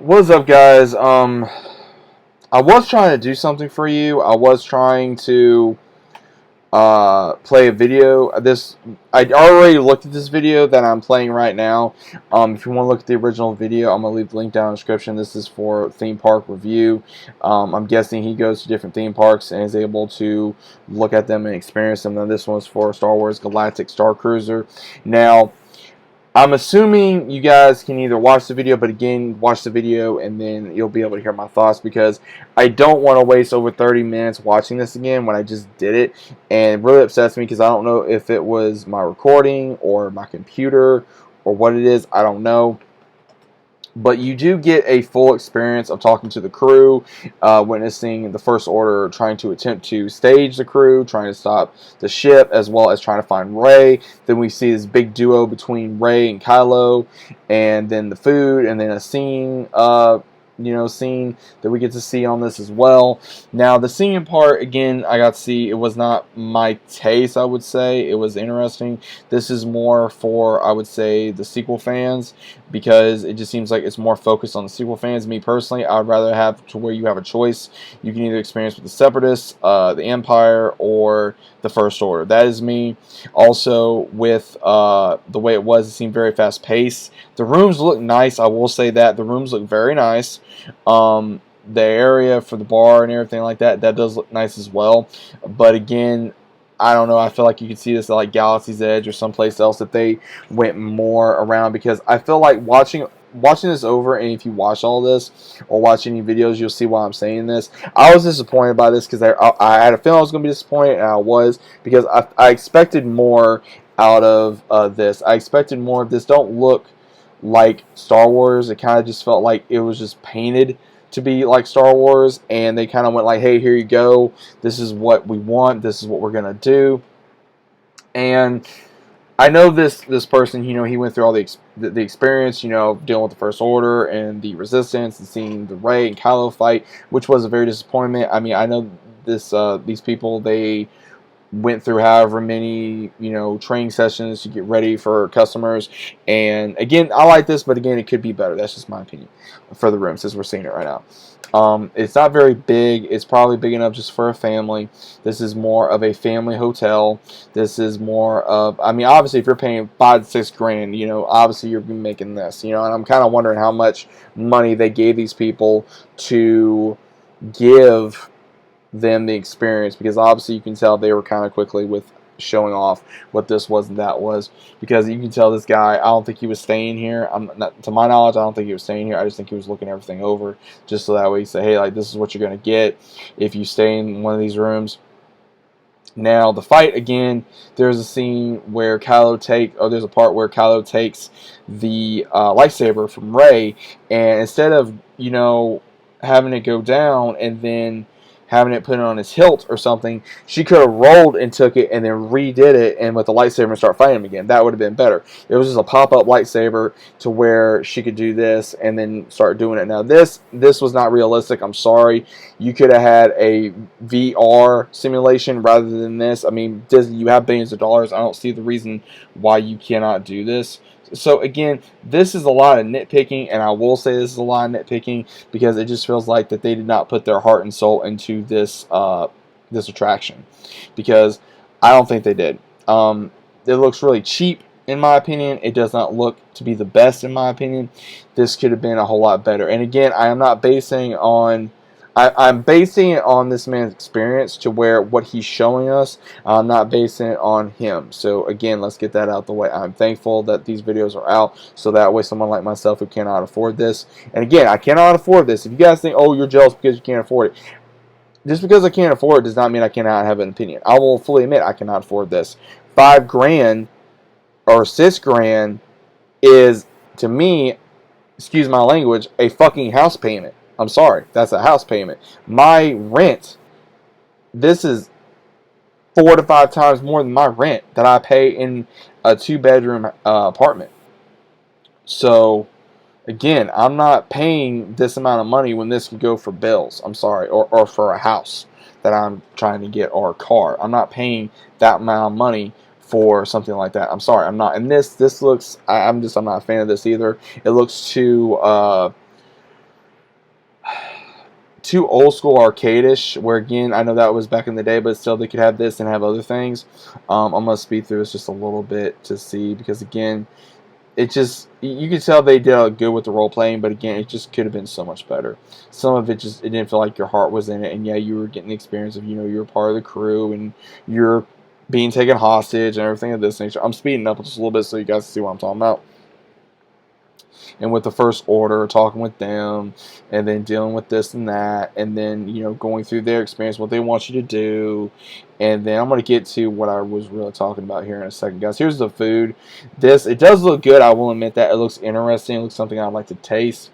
What's up, guys? I was trying to do something for you. I was trying to play a video. I already looked at this video that I'm playing right now. If you want to look at the original video, I'm gonna leave the link down in the description. This is for theme park review. I'm guessing he goes to different theme parks and is able to look at them and experience them. Now, this one's for Star Wars Galactic Starcruiser. Now, I'm assuming you guys can either watch the video, but again, watch the video and then you'll be able to hear my thoughts, because I don't want to waste over 30 minutes watching this again when I just did it. And it really upsets me because I don't know if it was my recording or my computer or what it is. I don't know. But you do get a full experience of talking to the crew, witnessing the First Order trying to attempt to stage the crew, trying to stop the ship, as well as trying to find Rey. Then we see this big duo between Rey and Kylo, and then the food, and then a scene that we get to see on this as well. Now, the singing part, again, I got to see. It was not my taste, I would say. It was interesting. This is more for, I would say, the sequel fans, because it just seems like it's more focused on the sequel fans. Me personally, I'd rather have to where you have a choice. You can either experience with the Separatists, the Empire, or the First Order. That is me. Also, with the way it was, it seemed very fast paced. The rooms look nice. I will say that the rooms look very nice. The area for the bar and everything like that does look nice as well. But again, I don't know. I feel like you could see this at like Galaxy's Edge or someplace else that they went more around, because I feel like watching this over, and if you watch all this or watch any videos, you'll see why I'm saying this. I was disappointed by this because I had a feeling I was going to be disappointed, and I was, because I expected more out of this. I expected more of this. Don't look like Star Wars. It kind of just felt like it was just painted to be like Star Wars, and they kind of went like, hey, here you go, this is what we want, this is what we're gonna do. And I know this person, he went through all the experience, dealing with the First Order and the Resistance, and seeing the Rey and Kylo fight, which was a very disappointment. I mean, I know these people, they went through however many training sessions to get ready for customers. And again, I like this, but again, it could be better. That's just my opinion for the room, since we're seeing it right now. It's not very big. It's probably big enough just for a family. This is more of a family hotel. This is more of, I mean, obviously if you're paying $5 to $6 grand, obviously you're making this, and I'm kind of wondering how much money they gave these people to give them the experience, because obviously you can tell they were kind of quickly with showing off what this was and that was, because you can tell this guy, I don't think he was staying here. To my knowledge, I don't think he was staying here. I just think he was looking everything over, just so that way he say, hey, like, this is what you're going to get if you stay in one of these rooms. Now, the fight, again, there's a scene where there's a part where Kylo takes the lightsaber from Rey, and instead of, having it go down and then having it put on his hilt or something, she could have rolled and took it and then redid it, and with the lightsaber, and start fighting him again. That would have been better. It was just a pop-up lightsaber to where she could do this and then start doing it. Now, this was not realistic. I'm sorry. You could have had a VR simulation rather than this. I mean, Disney, you have billions of dollars. I don't see the reason why you cannot do this. So again, this is a lot of nitpicking, and I will say this is a lot of nitpicking, because it just feels like that they did not put their heart and soul into this this attraction, because I don't think they did. It looks really cheap in my opinion. It does not look to be the best in my opinion. This could have been a whole lot better. And again, I am not basing on I'm basing it on this man's experience, to where what he's showing us. I'm not basing it on him. So again, let's get that out the way. I'm thankful that these videos are out, so that way someone like myself who cannot afford this, and again, I cannot afford this. If you guys think, oh, you're jealous because you can't afford it, just because I can't afford it does not mean I cannot have an opinion. I will fully admit I cannot afford this. $5 grand or $6 grand is, to me, excuse my language, a fucking house payment. I'm sorry, that's a house payment. My rent, this is 4 to 5 times more than my rent that I pay in a 2-bedroom apartment. So, again, I'm not paying this amount of money when this could go for bills. I'm sorry, or for a house that I'm trying to get, or a car. I'm not paying that amount of money for something like that. I'm sorry, I'm not. And this looks, I'm not a fan of this either. It looks too too old school arcade-ish, where again, I know that was back in the day, but still they could have this and have other things. I'm going to speed through this just a little bit to see, because again, it just, you can tell they did good with the role playing, but again, it just could have been so much better. Some of it just, it didn't feel like your heart was in it, and yeah, you were getting the experience of, you know, you're part of the crew, and you're being taken hostage and everything of this nature. I'm speeding up just a little bit so you guys can see what I'm talking about. And with the First Order, talking with them, and then dealing with this and that, and then, you know, going through their experience, what they want you to do, and then I'm going to get to what I was really talking about here in a second, guys. Here's the food. This, it does look good, I will admit that. It looks interesting, it looks something I'd like to taste,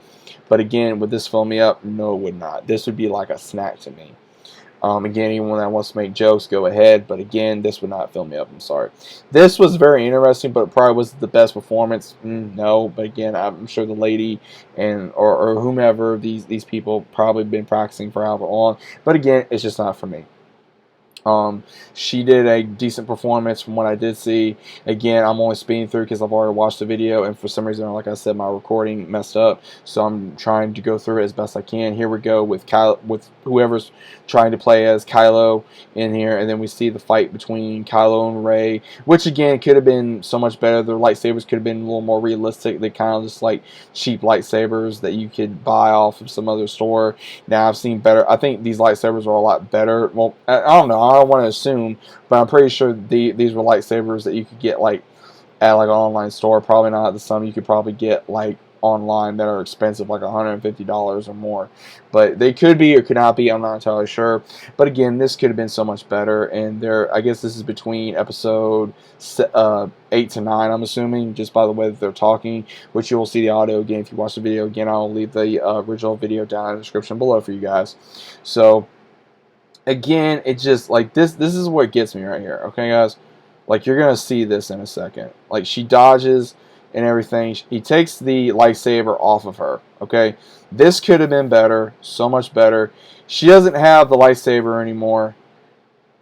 but again, would this fill me up? No, it would not. This would be like a snack to me. Again, anyone that wants to make jokes, go ahead. But again, this would not fill me up. I'm sorry. This was very interesting, but it probably was the best performance. No, but again, I'm sure the lady and or whomever, these people probably been practicing for however long. But again, it's just not for me. She did a decent performance from what I did see. Again, I'm only speeding through because I've already watched the video, and for some reason, like I said, my recording messed up, so I'm trying to go through it as best I can. Here we go with with whoever's trying to play as Kylo in here, and then we see the fight between Kylo and Rey, which again could have been so much better. The lightsabers could have been a little more realistic. They kind of just like cheap lightsabers that you could buy off of some other store. Now I've seen better. I think these lightsabers are a lot better. Well, I don't know. I don't want to assume, but I'm pretty sure these were lightsabers that you could get like at like an online store. Probably not the some you could probably get like online that are expensive, like $150 or more. But they could be or could not be. I'm not entirely sure. But again, this could have been so much better. And I guess this is between episode 8 to 9. I'm assuming just by the way that they're talking, which you will see the audio again if you watch the video. Again, I'll leave the original video down in the description below for you guys. So again, it just like this is what gets me right here, okay guys? Like, you're gonna see this in a second. Like, she dodges and everything. He takes the lightsaber off of her, okay? This could have been better, so much better. She doesn't have the lightsaber anymore,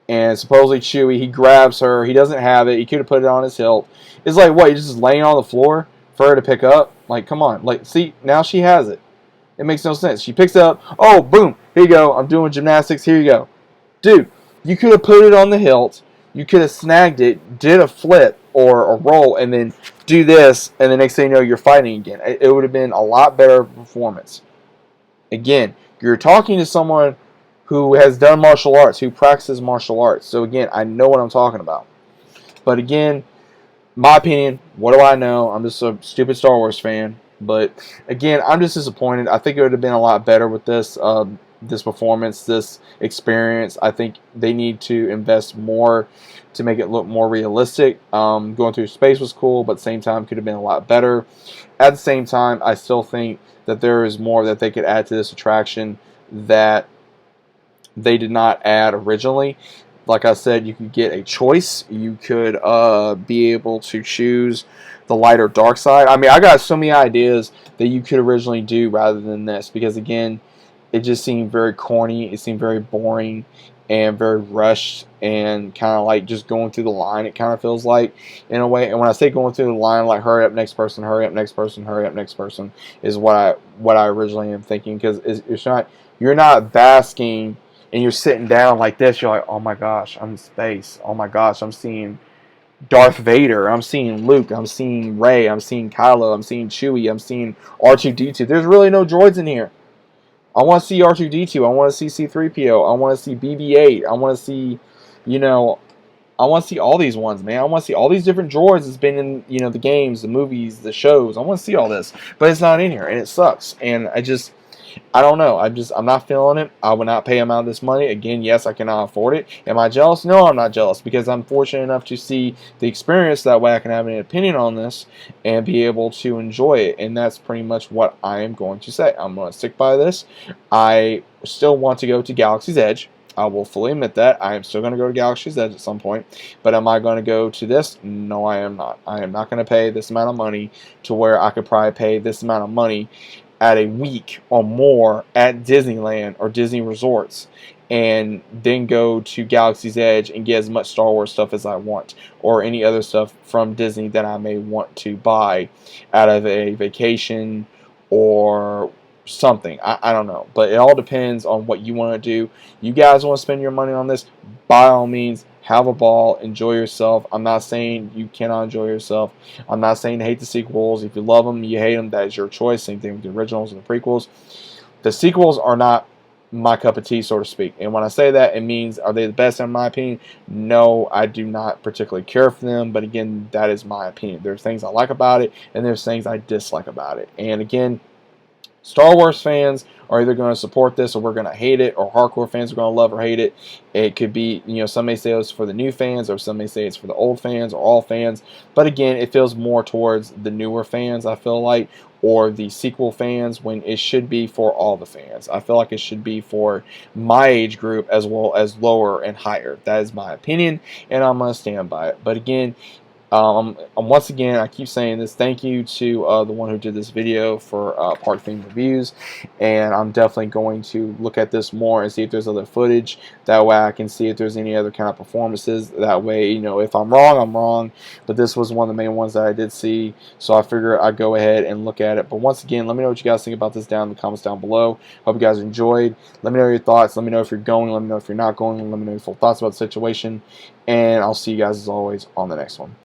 and supposedly Chewie, he grabs her. He doesn't have it. He could have put it on his hilt. It's like, what, he's just laying on the floor for her to pick up? Like, come on. Like, see, now she has it. It makes no sense. She picks it up. Oh, boom. Here you go. I'm doing gymnastics. Here you go. Dude, you could have put it on the hilt. You could have snagged it, did a flip or a roll, and then do this, and the next thing you know, you're fighting again. It would have been a lot better performance. Again, you're talking to someone who has done martial arts, who practices martial arts. So again, I know what I'm talking about. But again, my opinion, what do I know? I'm just a stupid Star Wars fan. But again, I'm just disappointed. I think it would have been a lot better with this this performance, this experience. I think they need to invest more to make it look more realistic. Going through space was cool, but at the same time could have been a lot better. At the same time, I still think that there is more that they could add to this attraction that they did not add originally. Like I said, you could get a choice. You could be able to choose the light or dark side. I mean, I got so many ideas that you could originally do rather than this, because again, it just seemed very corny. It seemed very boring and very rushed and kind of like just going through the line. It kind of feels like in a way. And when I say going through the line, like hurry up, next person, hurry up, next person, hurry up, next person, is what I originally am thinking. Because you're not basking and you're sitting down like this. You're like, oh my gosh, I'm in space. Oh my gosh, I'm seeing Darth Vader, I'm seeing Luke, I'm seeing Rey, I'm seeing Kylo, I'm seeing Chewie, I'm seeing R2-D2. There's really no droids in here. I want to see R2-D2. I want to see C-3PO. I want to see BB-8. I want to see, you know, I want to see all these ones, man. I want to see all these different droids that's been in, you know, the games, the movies, the shows. I want to see all this, but it's not in here, and it sucks. And I don't know. I'm not feeling it. I would not pay them out this money. Again, yes, I cannot afford it. Am I jealous? No, I'm not jealous, because I'm fortunate enough to see the experience. That way I can have an opinion on this and be able to enjoy it. And that's pretty much what I am going to say. I'm going to stick by this. I still want to go to Galaxy's Edge. I will fully admit that. I am still going to go to Galaxy's Edge at some point. But am I going to go to this? No, I am not. I am not going to pay this amount of money to where I could probably pay this amount of money at a week or more at Disneyland or Disney resorts, and then go to Galaxy's Edge and get as much Star Wars stuff as I want, or any other stuff from Disney that I may want to buy out of a vacation or something. I don't know. But it all depends on what you want to do. You guys want to spend your money on this, by all means, have a ball, enjoy yourself. I'm not saying you cannot enjoy yourself. I'm not saying to hate the sequels. If you love them, you hate them, that is your choice. Same thing with the originals and the prequels. The sequels are not my cup of tea, so to speak. And when I say that, it means, are they the best in my opinion? No, I do not particularly care for them. But again, that is my opinion. There's things I like about it, and there's things I dislike about it. And again, Star Wars fans are either going to support this or we're going to hate it, or hardcore fans are going to love or hate it. It could be, some may say it's for the new fans, or some may say it's for the old fans, or all fans. But again, it feels more towards the newer fans, I feel like, or the sequel fans, when it should be for all the fans. I feel like it should be for my age group as well as lower and higher. That is my opinion, and I'm going to stand by it. But again, once again, I keep saying this, thank you to the one who did this video for Park Theme Reviews, and I'm definitely going to look at this more and see if there's other footage. That way I can see if there's any other kind of performances. That way, if I'm wrong, I'm wrong, but this was one of the main ones that I did see, so I figure I'd go ahead and look at it. But once again, let me know what you guys think about this down in the comments down below. Hope you guys enjoyed. Let me know your thoughts. Let me know if you're going. Let me know if you're not going. Let me know your full thoughts about the situation, and I'll see you guys as always on the next one.